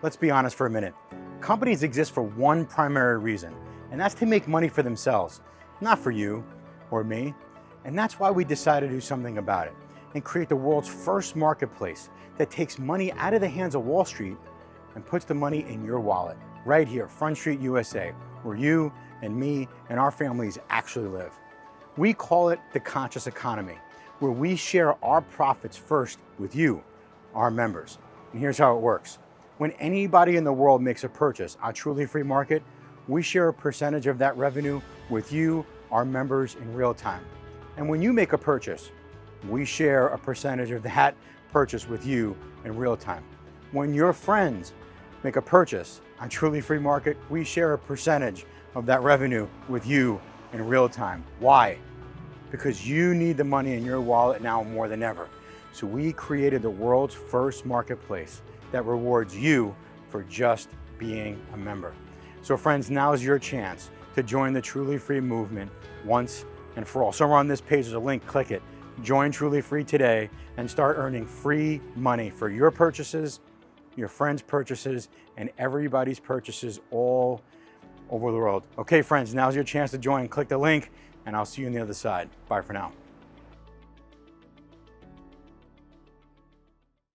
Let's be honest for a minute. Companies exist for one primary reason, and that's to make money for themselves, not for you or me. And that's why we decided to do something about it and create the world's first marketplace that takes money out of the hands of Wall Street and puts the money in your wallet, right here, Front Street USA, where you and me and our families actually live. We call it the conscious economy, where we share our profits first with you, our members. And here's how it works. When anybody in the world makes a purchase on Truly Free Market, we share a percentage of that revenue with you, our members, in real time. And when you make a purchase, we share a percentage of that purchase with you in real time. When your friends make a purchase on Truly Free Market, we share a percentage of that revenue with you in real time. Why? Because you need the money in your wallet now more than ever. So we created the world's first marketplace that rewards you for just being a member. So friends, now is your chance to join the Truly Free movement once and for all. Somewhere on this page there's a link, click it. Join Truly Free today and start earning free money for your purchases, your friends' purchases, and everybody's purchases all over the world. Okay friends, now's your chance to join. Click the link and I'll see you on the other side. Bye for now.